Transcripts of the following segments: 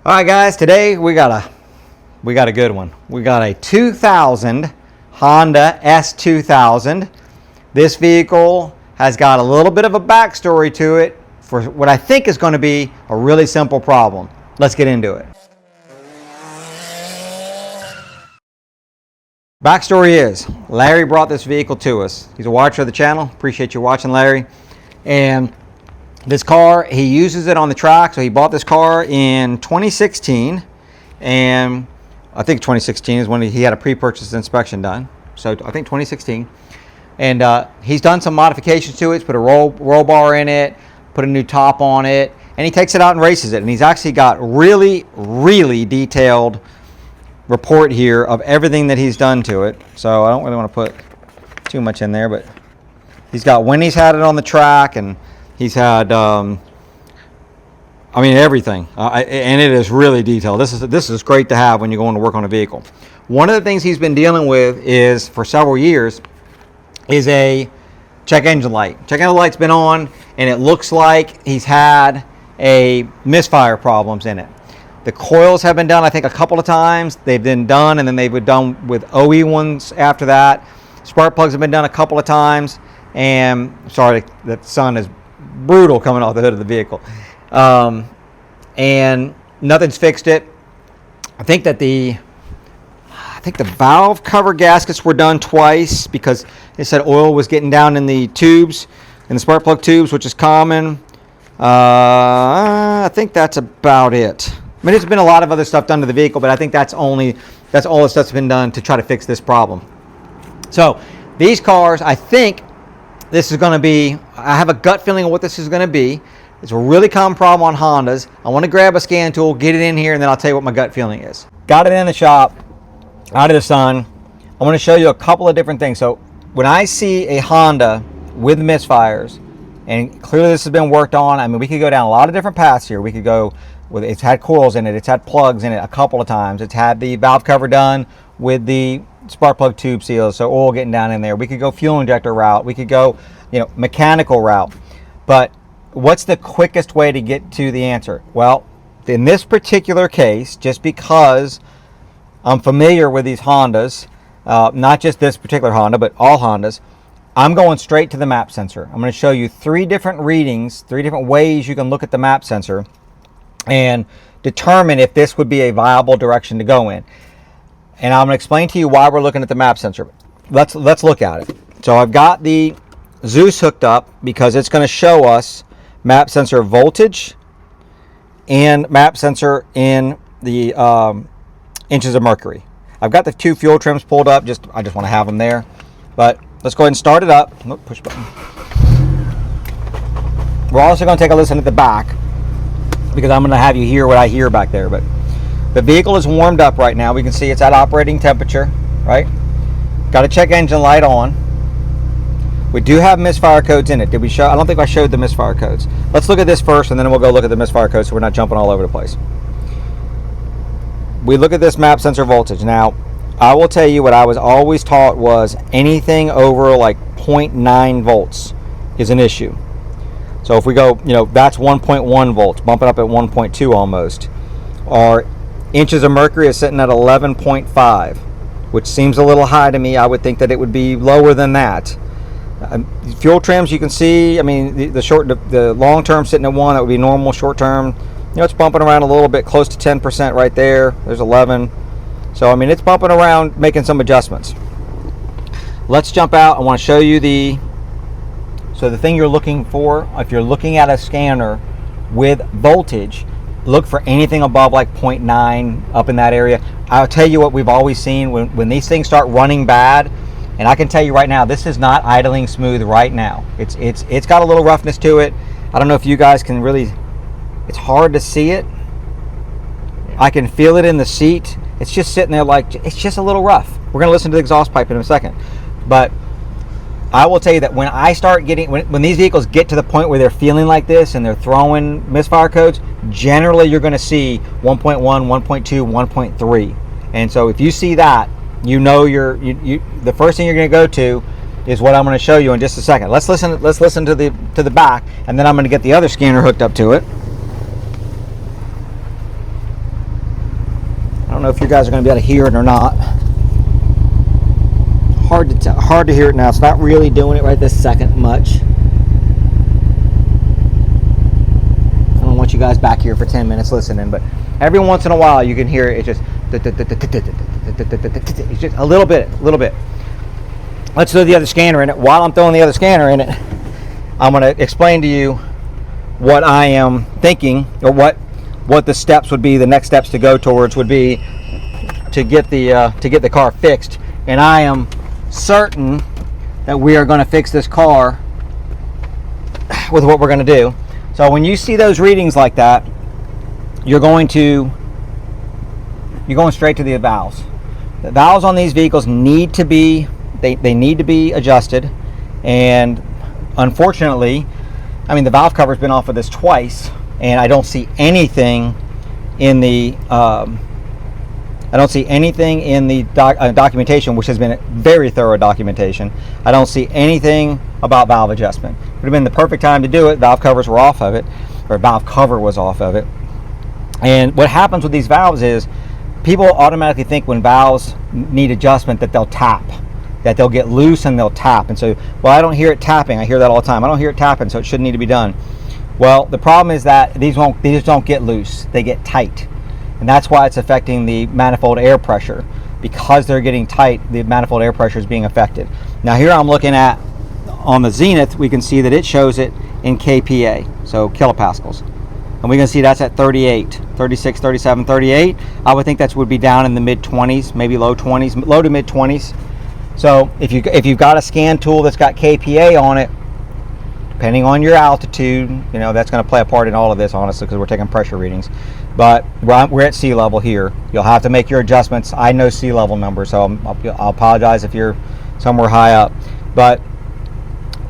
All right, guys, today we got a good one. We got a 2000 Honda S2000. This vehicle has got a little bit of a backstory to it for what I think is going to be a really simple problem. Let's get into it. Backstory is Larry brought this vehicle to us. He's a watcher of the channel. Appreciate you watching, Larry. And this car, he uses it on the track. So he bought this car in 2016, and I think 2016 is when he had a pre-purchase inspection done. So I think 2016, and he's done some modifications to it. He's put a roll bar in it, put a new top on it, and he takes it out and races it. And he's actually got really detailed report here of everything that he's done to it. So I don't really want to put too much in there, but he's got when he's had it on the track, and he's had, I mean, everything, and it is really detailed. This is great to have when you're going to work on a vehicle. One of the things he's been dealing with is, for several years, is a check engine light. Check engine light's been on, and it looks like he's had a misfire problems in it. The coils have been done, I think, a couple of times. They've been done, and then they've been done with OE ones after that. Spark plugs have been done a couple of times, and sorry, the sun is brutal coming off the hood of the vehicle, and nothing's fixed it. I think the valve cover gaskets were done twice because it said oil was getting down in the tubes, in the spark plug tubes, which is common. I think that's about it. I mean, there's been a lot of other stuff done to the vehicle, but I think that's all the stuff that's been done to try to fix this problem. So these cars, I think this is going to be, I have a gut feeling of what this is going to be. It's a really common problem on Hondas. I want to grab a scan tool, get it in here, and then I'll tell you what my gut feeling is. Got it in the shop, out of the sun. I want to show you a couple of different things. So when I see a Honda with misfires, and clearly this has been worked on, I mean, we could go down a lot of different paths here. We could go with, it's had coils in it, it's had plugs in it a couple of times. It's had the valve cover done with the spark plug tube seals, so oil getting down in there. We could go fuel injector route. We could go, mechanical route. But what's the quickest way to get to the answer? Well, in this particular case, just because I'm familiar with these Hondas, not just this particular Honda, but all Hondas, I'm going straight to the map sensor. I'm going to show you three different readings, three different ways you can look at the map sensor and determine if this would be a viable direction to go in. And I'm going to explain to you why we're looking at the map sensor. Let's look at it. So I've got the Zeus hooked up because it's going to show us map sensor voltage and map sensor in the inches of mercury. I've got the two fuel trims pulled up. I just want to have them there. But let's go ahead and start it up. Push button. We're also going to take a listen at the back because I'm going to have you hear what I hear back there. But the vehicle is warmed up right now. We can see it's at operating temperature, right? Got a check engine light on. We do have misfire codes in it. Did we show? I don't think I showed the misfire codes. Let's look at this first, and then we'll go look at the misfire codes so we're not jumping all over the place. We look at this map sensor voltage. Now, I will tell you what I was always taught was anything over like 0.9 volts is an issue. So if we go, that's 1.1 volts, bump it up at 1.2 almost. Our inches of mercury is sitting at 11.5, which seems a little high to me. I would think that it would be lower than that. Fuel trims, you can see, I mean, the long term sitting at 1, that would be normal. Short term, it's bumping around a little bit, close to 10% right there. There's 11. So, I mean, it's bumping around, making some adjustments. Let's jump out. I want to show you the thing you're looking for. If you're looking at a scanner with voltage, look for anything above like 0.9 up in that area. I'll tell you what we've always seen when these things start running bad, and I can tell you right now, this is not idling smooth right now. It's got a little roughness to it. I don't know if you guys can really, it's hard to see it. I can feel it in the seat. It's just sitting there like, it's just a little rough. We're gonna listen to the exhaust pipe in a second. But I will tell you that when I start getting, when these vehicles get to the point where they're feeling like this and they're throwing misfire codes, generally you're going to see 1.1, 1.2, 1.3. And so if you see that, the first thing you're going to go to is what I'm going to show you in just a second. Let's listen to the back, and then I'm going to get the other scanner hooked up to it. don't know if you guys are going to be able to hear it or not. Hard to hear it now. It's not really doing it right this second much. I don't want you guys back here for 10 minutes listening, but every once in a while you can hear it. It's just a little bit. Let's throw the other scanner in it. While I'm throwing the other scanner in it, I'm going to explain to you what I am thinking, or what the steps would be. The next steps to go towards would be to get the car fixed. And I am certain that we are going to fix this car with what we're going to do. So when you see those readings like that, you're going straight to the valves. The valves on these vehicles need to be they need to be adjusted, and unfortunately, I mean, the valve cover's been off of this twice, and I don't see anything in the documentation, which has been very thorough documentation. I don't see anything about valve adjustment. It would have been the perfect time to do it. Valve covers were off of it, or valve cover was off of it. And what happens with these valves is people automatically think when valves need adjustment that they'll tap, that they'll get loose and they'll tap. And so, well, I don't hear it tapping. I hear that all the time. I don't hear it tapping, so it shouldn't need to be done. Well, the problem is that these just don't get loose. They get tight. And that's why it's affecting the manifold air pressure. Because they're getting tight, the manifold air pressure is being affected. Now here I'm looking at, on the Zenith, we can see that it shows it in kPa, so kilopascals. And we can see that's at 38, 36, 37, 38. I would think that would be down in the mid-20s, maybe low 20s, low to mid-20s. So if you've got a scan tool that's got kPa on it, depending on your altitude, you know, that's going to play a part in all of this, honestly, because we're taking pressure readings. But we're at sea level here. You'll have to make your adjustments. I know sea level numbers, so I'll apologize if you're somewhere high up. But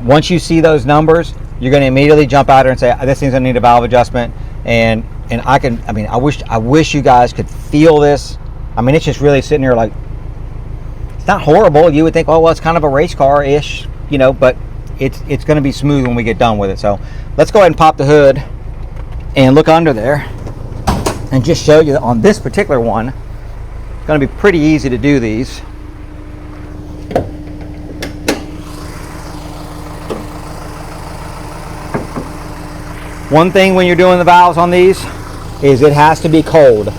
once you see those numbers, you're going to immediately jump out there and say, this thing's going to need a valve adjustment. And I wish you guys could feel this. I mean, it's just really sitting here like, it's not horrible. You would think, oh, well, it's kind of a race car-ish, you know, but it's going to be smooth when we get done with it. So let's go ahead and pop the hood and look under there and just show you that on this particular one, it's going to be pretty easy to do these. One thing when you're doing the valves on these is it has to be cold.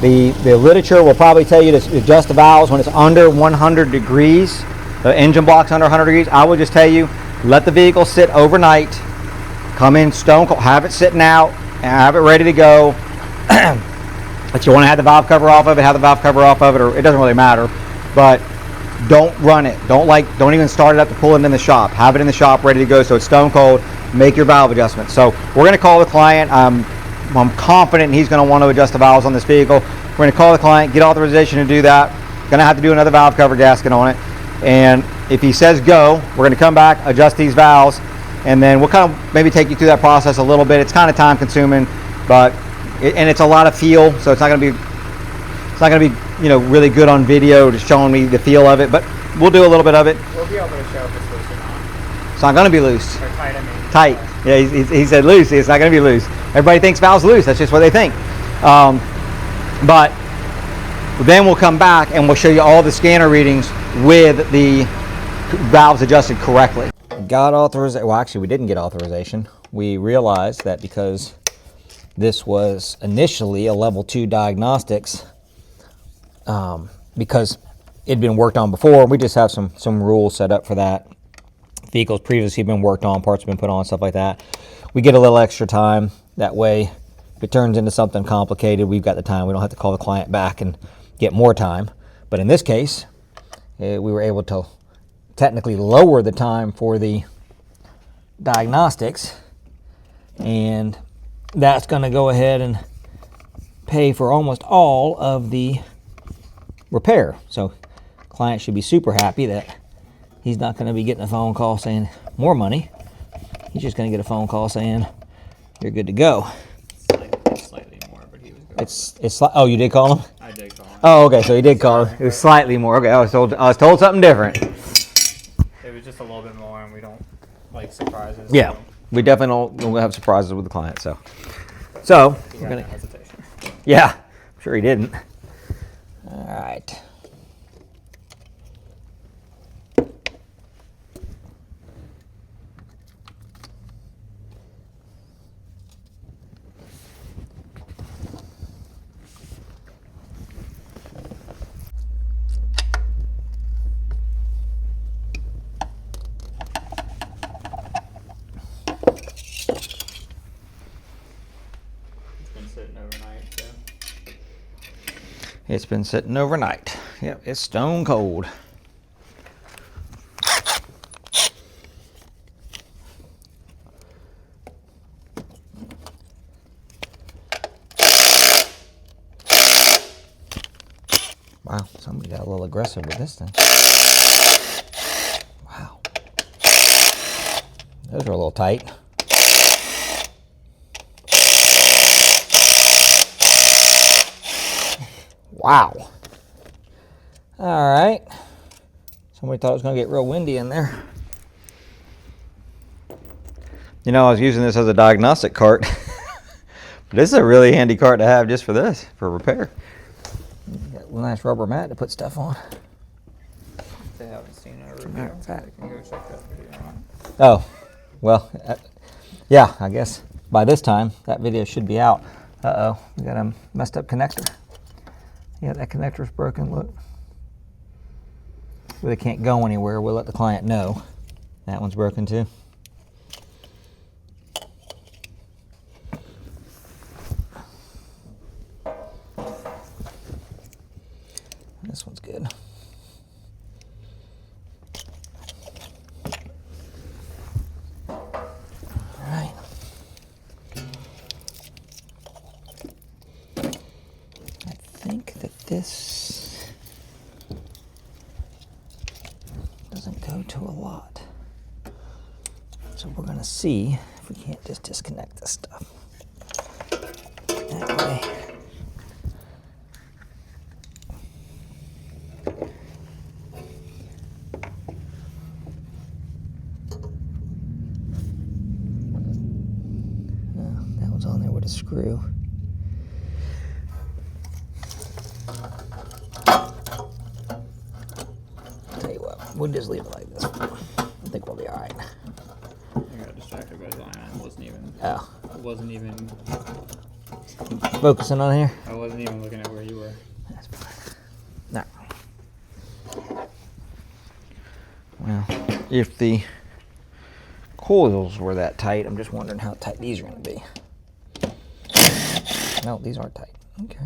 The literature will probably tell you to adjust the valves when it's under 100 degrees. The engine block's under 100 degrees. I would just tell you, let the vehicle sit overnight. Come in stone cold, have it sitting out, and have it ready to go. If you want to have the valve cover off of it, have the valve cover off of it, or it doesn't really matter. But don't run it. Don't even start it up to pull it in the shop. Have it in the shop ready to go so it's stone cold. Make your valve adjustment. So we're going to call the client. I'm confident he's going to want to adjust the valves on this vehicle. We're going to call the client, get authorization to do that. Going to have to do another valve cover gasket on it. And if he says go, we're going to come back, adjust these valves, and then we'll kind of maybe take you through that process a little bit. It's kind of time consuming, but it's a lot of feel, so it's not going to be you know, really good on video, just showing me the feel of it. But we'll do a little bit of it. We'll be able to show if it's loose or not. It's not going to be loose. Or tight, I mean. Tight. Yeah, he said loose. It's not going to be loose. Everybody thinks valves loose. That's just what they think. But then we'll come back and we'll show you all the scanner readings with the valves adjusted correctly. Got authorization. Well, actually, we didn't get authorization. We realized that because this was initially a level 2 diagnostics, because it'd been worked on before, we just have some rules set up for that. Vehicles previously been worked on, parts have been put on, stuff like that. We get a little extra time. That way, if it turns into something complicated, we've got the time. We don't have to call the client back and get more time. But in this case, we were able to technically lower the time for the diagnostics, and that's going to go ahead and pay for almost all of the repair. So client should be super happy that he's not going to be getting a phone call saying more money. He's just going to get a phone call saying you're good to go. Slightly more, but he was good. It's oh, you did call him? I did call him. Oh, okay, so he did call him. It was slightly more. Okay, I was told something different. It was just a little bit more, and we don't like surprises. Yeah, so. we definitely don't have surprises with the client. So He we're had gonna. no hesitation. Yeah, I'm sure he didn't. right. It's been sitting overnight. Yep, it's stone cold. Wow, somebody got a little aggressive with this thing. Wow. Those are a little tight. Wow. All right. Somebody thought it was going to get real windy in there. You know, I was using this as a diagnostic cart. But this is a really handy cart to have just for this, for repair. Got a nice rubber mat to put stuff on. If they haven't seen our review, they can go check that video out. Oh, well, yeah, I guess by this time that video should be out. Uh-oh, we got a messed up connector. Yeah, that connector's broken, look. Well, they can't go anywhere. We'll let the client know. That one's broken too. This one's good. All right. I think that this doesn't go to a lot. So we're going to see if we can't just disconnect this stuff. That way. That one's on there with a screw. Tell you what, we'll just leave it like this. I think we'll be all right. I got distracted by the line. I wasn't even Focusing on here? I wasn't even looking at where you were. That's fine. No. Well, if the coils were that tight, I'm just wondering how tight these are going to be. No, these aren't tight. Okay.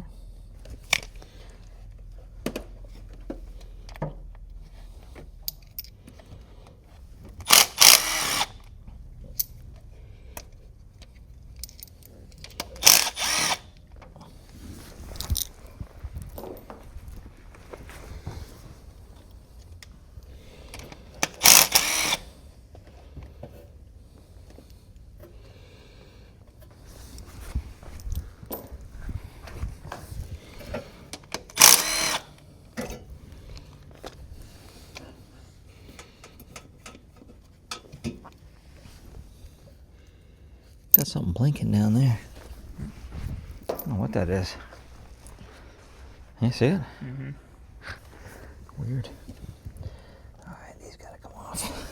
Got something blinking down there. I don't know what that is. You see it? Mm-hmm. Weird. All right, these gotta come off.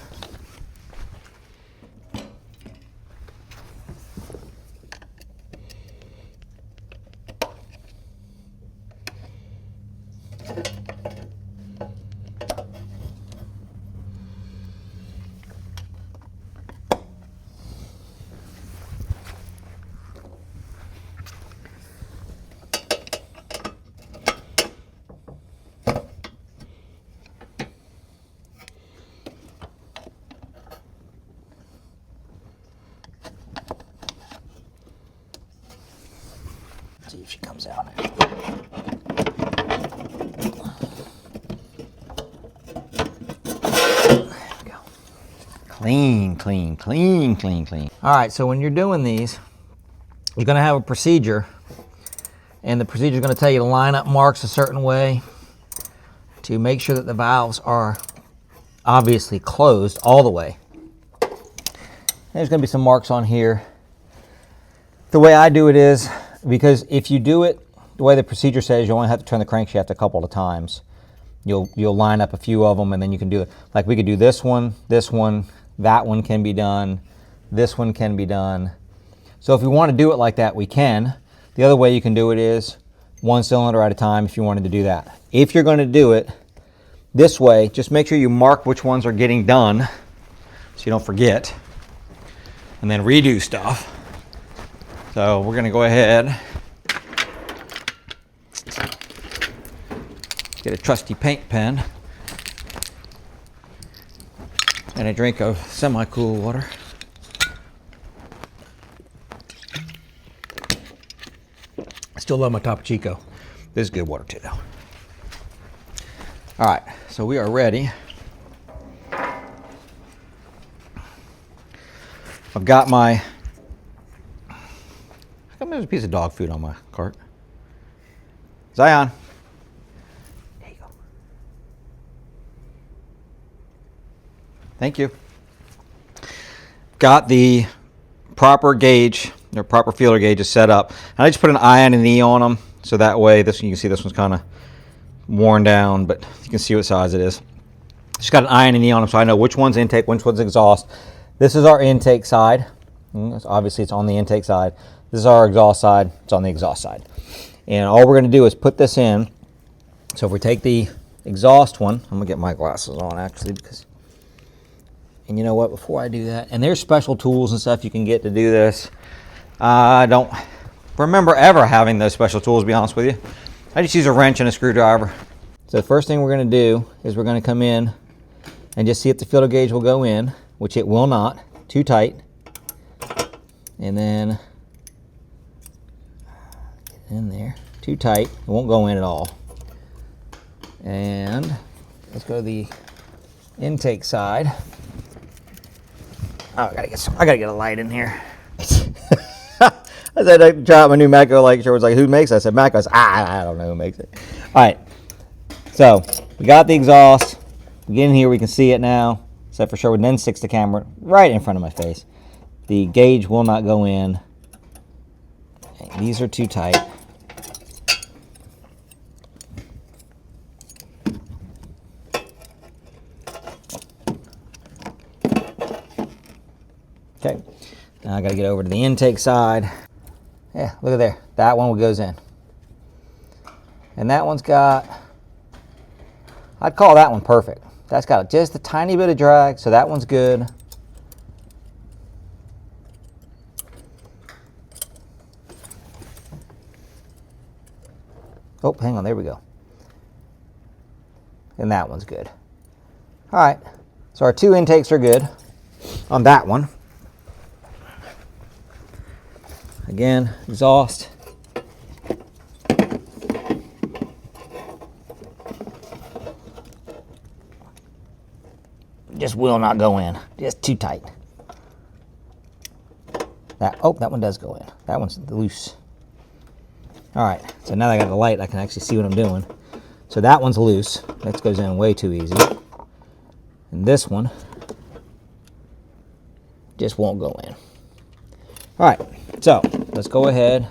See if she comes out. There we go. Clean, clean, clean, clean, clean. All right, so when you're doing these, you're gonna have a procedure, and the procedure is gonna tell you to line up marks a certain way to make sure that the valves are obviously closed all the way. There's gonna be some marks on here. The way I do it is, because if you do it the way the procedure says, you only have to turn the crankshaft a couple of times. You'll line up a few of them, and then you can do it. Like we could do this one, that one can be done, this one can be done. So if we want to do it like that, we can. The other way you can do it is one cylinder at a time if you wanted to do that. If you're going to do it this way, just make sure you mark which ones are getting done so you don't forget, and then redo stuff. So we're going to go ahead, get a trusty paint pen and a drink of semi-cool water. I still love my Topo Chico. This is good water too, though. All right, so we are ready. I've got my, how come there's a piece of dog food on my cart? Zion. There you go. Thank you. Got the proper gauge, or proper feeler gauges set up. And I just put an ion and E on them, so that way, this, you can see this one's kind of worn down, but you can see what size it is. Just got an ion and E on them, so I know which one's intake, which one's exhaust. This is our intake side. Obviously, it's on the intake side. This is our exhaust side. It's on the exhaust side. And all we're going to do is put this in. So if we take the exhaust one, I'm going to get my glasses on, actually, because... And you know what, before I do that, and there's special tools and stuff you can get to do this. I don't remember ever having those special tools, to be honest with you. I just use a wrench and a screwdriver. So the first thing we're going to do is we're going to come in and just see if the feeler gauge will go in, which it will not, too tight. And then get in there, too tight, it won't go in at all. And let's go to the intake side. Oh, I gotta get a light in here. I said I tried my new Matco light. Sure was like, who makes it? I said Matco. I said, I don't know who makes it. All right, so we got the exhaust. We get in here, we can see it now. Except for sure, then sticks the camera right in front of my face. The gauge will not go in. Okay, these are too tight. Okay, now I got to get over to the intake side. Yeah, look at there. That one goes in. And that one's got, I'd call that one perfect. That's got just a tiny bit of drag, so that one's good. Oh, hang on, there we go. And that one's good. All right, so our two intakes are good on that one. Again, exhaust. Just will not go in, just too tight. That one does go in. That one's loose. All right, so now that I got the light, I can actually see what I'm doing. So that one's loose. That goes in way too easy. And this one just won't go in. All right, so let's go ahead,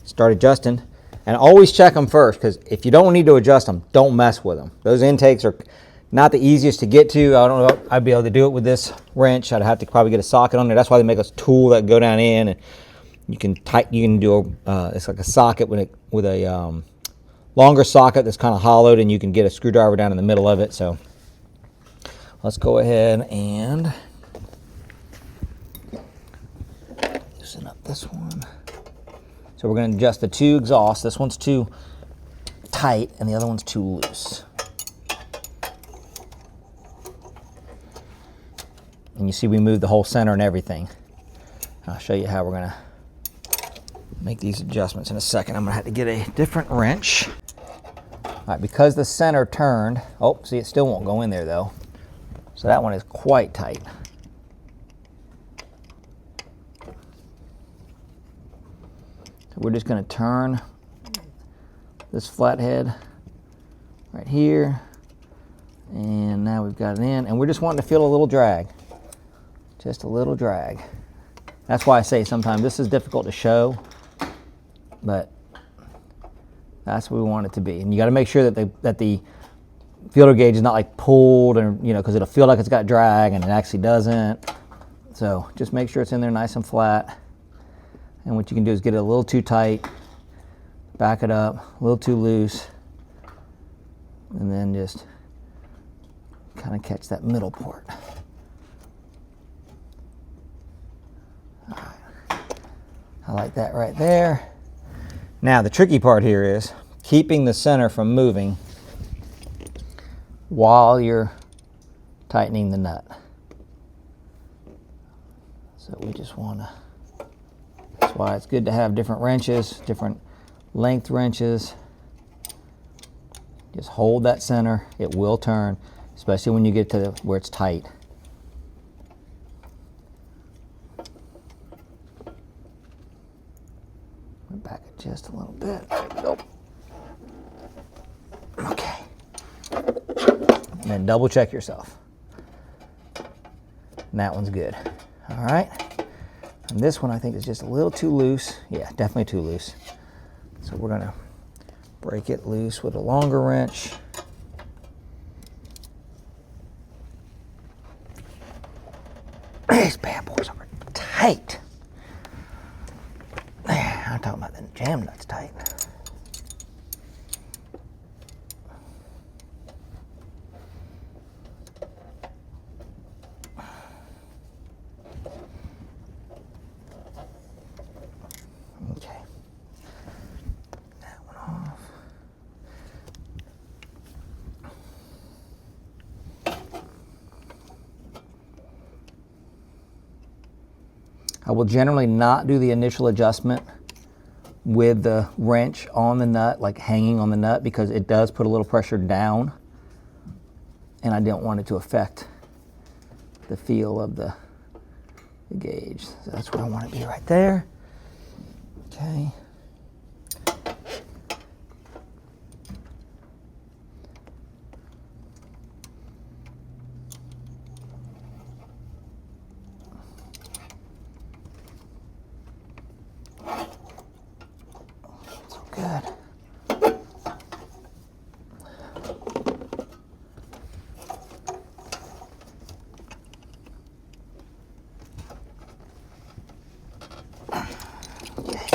start adjusting. And always check them first, because if you don't need to adjust them, don't mess with them. Those intakes are not the easiest to get to. I don't know if I'd be able to do it with this wrench. I'd have to probably get a socket on there. That's why they make a tool that go down in, and you can do it's like a socket with a longer socket that's kind of hollowed, and you can get a screwdriver down in the middle of it. So let's go ahead and loosen up this one. So we're going to adjust the two exhausts. This one's too tight, and the other one's too loose. And you see we moved the whole center and everything. I'll show you how we're going to make these adjustments in a second. I'm going to have to get a different wrench. All right, because the center turned, oh, see, it still won't go in there though. So that one is quite tight. So we're just going to turn this flathead right here. And now we've got it in, and we're just wanting to feel a little drag. Just a little drag. That's why I say sometimes this is difficult to show, but That's what we want it to be. And you got to make sure that the feeler gauge is not like pulled, and because it'll feel like it's got drag and it actually doesn't. So just make sure it's in there nice and flat. And what you can do is get it a little too tight, back it up, a little too loose, and then just kind of catch that middle port. All right. I like that right there. Now the tricky part here is keeping the center from moving while you're tightening the nut. So we just want to, that's why it's good to have different wrenches, different length wrenches. Just hold that center, it will turn, especially when you get to where it's tight. Back it just a little bit. There we go. Okay. And then double check yourself. And that one's good. All right. And this one I think is just a little too loose. Yeah, definitely too loose. So we're going to break it loose with a longer wrench. These bad boys are tight. I'm talking about the jam nuts tight. Okay. That one off. I will generally not do the initial adjustment with the wrench on the nut, like hanging on the nut, because it does put a little pressure down, and I don't want it to affect the feel of the gauge. So that's where I want it to be, right there. Okay. Good. Okay.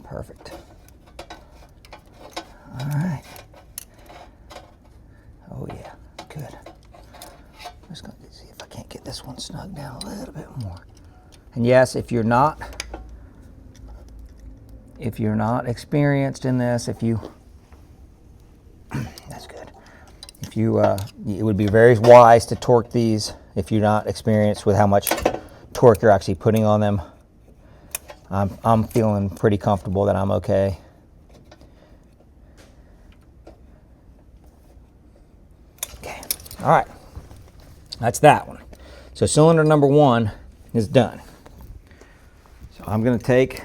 Perfect. All right. Oh yeah, good. I'm just going to see if I can't get this one snug down a little bit more. And yes, if you're not experienced in this, that's good. If you, it would be very wise to torque these if you're not experienced with how much torque you're actually putting on them. I'm feeling pretty comfortable that I'm okay. Okay, all right, that's that one. So cylinder number 1 is done. So I'm going to take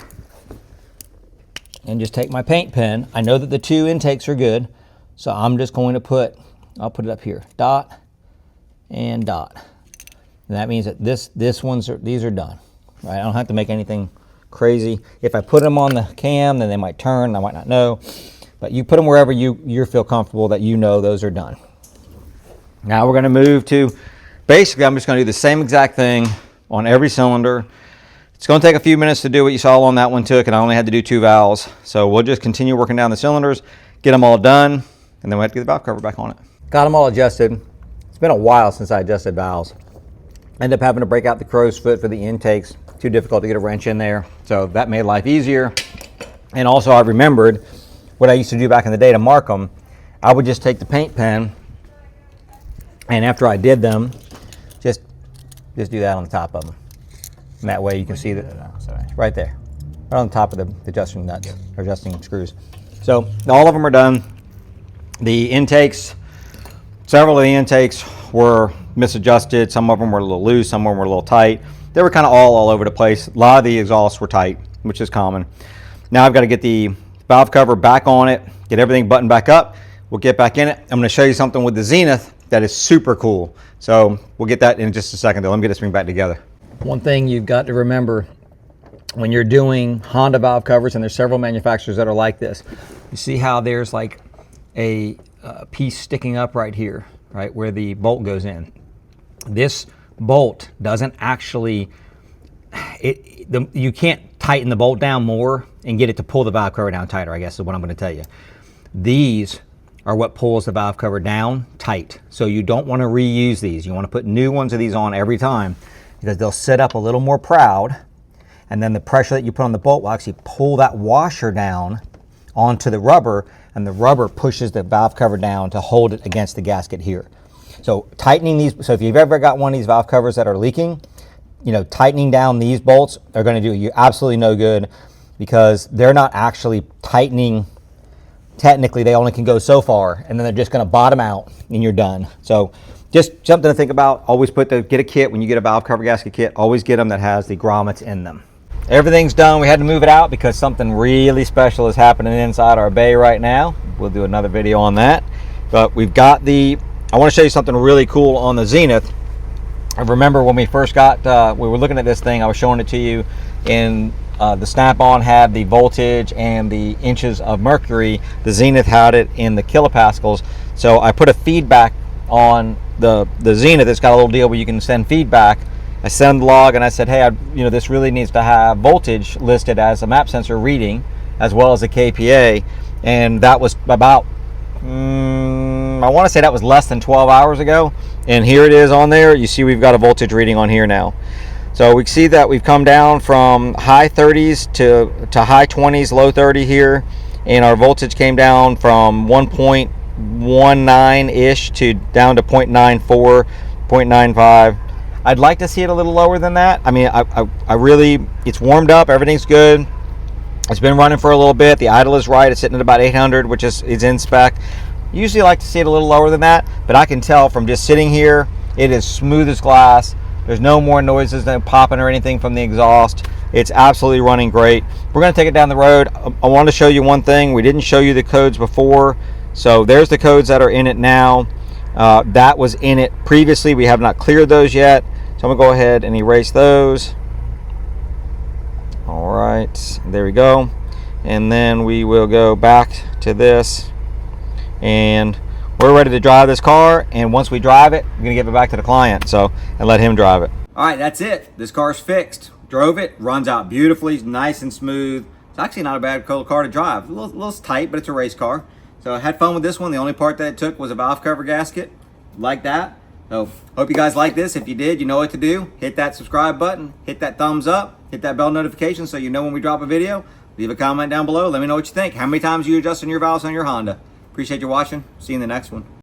my paint pen. I know that the 2 intakes are good, so I'm just going to I'll put it up here, dot and dot. And that means that these are done, right? I don't have to make anything crazy. If I put them on the cam, then they might turn, I might not know. But you put them wherever you feel comfortable that you know those are done. Now we're going to move to, basically I'm just going to do the same exact thing on every cylinder. It's going to take a few minutes to do what you saw on that one took, and I only had to do 2 valves. So we'll just continue working down the cylinders, get them all done, and then we'll have to get the valve cover back on it. Got them all adjusted. It's been a while since I adjusted valves. Ended up having to break out the crow's foot for the intakes. Too difficult to get a wrench in there. So that made life easier. And also I remembered what I used to do back in the day to mark them. I would just take the paint pen, and after I did them, just do that on the top of them. And that way you can see that right there, right on the top of the adjusting nuts, or adjusting screws. So all of them are done. The intakes, several of the intakes were misadjusted. Some of them were a little loose, some of them were a little tight. They were kind of all over the place. A lot of the exhausts were tight, which is common. Now I've got to get the valve cover back on it, get everything buttoned back up. We'll get back in it. I'm going to show you something with the Zenith that is super cool. So we'll get that in just a second though. Let me get this thing back together. One thing you've got to remember when you're doing Honda valve covers, and there's several manufacturers that are like this. You see how there's like a piece sticking up right here, right, where the bolt goes in. This bolt doesn't actually, you can't tighten the bolt down more and get it to pull the valve cover down tighter, I guess is what I'm going to tell you. These are what pulls the valve cover down tight. So you don't want to reuse these. You want to put new ones of these on every time, because they'll sit up a little more proud, and then the pressure that you put on the bolt will actually pull that washer down onto the rubber, and the rubber pushes the valve cover down to hold it against the gasket here. So tightening these, so if you've ever got one of these valve covers that are leaking, tightening down these bolts are going to do you absolutely no good, because they're not actually tightening. Technically, they only can go so far, and then they're just going to bottom out, and you're done. So just something to think about. Always get a kit when you get a valve cover gasket kit. Always get them that has the grommets in them. Everything's done. We had to move it out because something really special is happening inside our bay right now. We'll do another video on that. But we've got I want to show you something really cool on the Zenith. I remember when we first got, we were looking at this thing, I was showing it to you, and the Snap-on had the voltage and the inches of mercury. The Zenith had it in the kilopascals. So I put a feedback on the Zenith. It's got a little deal where you can send feedback. I sent the log and I said, hey, this really needs to have voltage listed as a map sensor reading as well as a KPA. And that was about, I want to say that was less than 12 hours ago. And here it is on there. You see we've got a voltage reading on here now. So we see that we've come down from high 30s to high 20s, low 30 here. And our voltage came down from 1.19-ish to down to 0.94, 0.95. I'd like to see it a little lower than that. I mean, I really, it's warmed up, everything's good. It's been running for a little bit. The idle is right. It's sitting at about 800, which is in spec. Usually I like to see it a little lower than that, but I can tell from just sitting here, it is smooth as glass. There's no more noises than popping or anything from the exhaust. It's absolutely running great. We're going to take it down the road. I want to show you one thing. We didn't show you the codes before. So there's the codes that are in it now. That was in it previously. We have not cleared those yet. So I'm going to go ahead and erase those. All right, there we go. And then we will go back to this. And we're ready to drive this car. And once we drive it, we're going to give it back to the client and let him drive it. All right, that's it. This car's fixed. Drove it, runs out beautifully, nice and smooth. It's actually not a bad car to drive. A little tight, but it's a race car. So I had fun with this one. The only part that it took was a valve cover gasket, like that. So hope you guys like this. If you did, you know what to do. Hit that subscribe button, hit that thumbs up, hit that bell notification so you know when we drop a video. Leave a comment down below. Let me know what you think. How many times are you adjusting your valves on your Honda? Appreciate you watching. See you in the next one.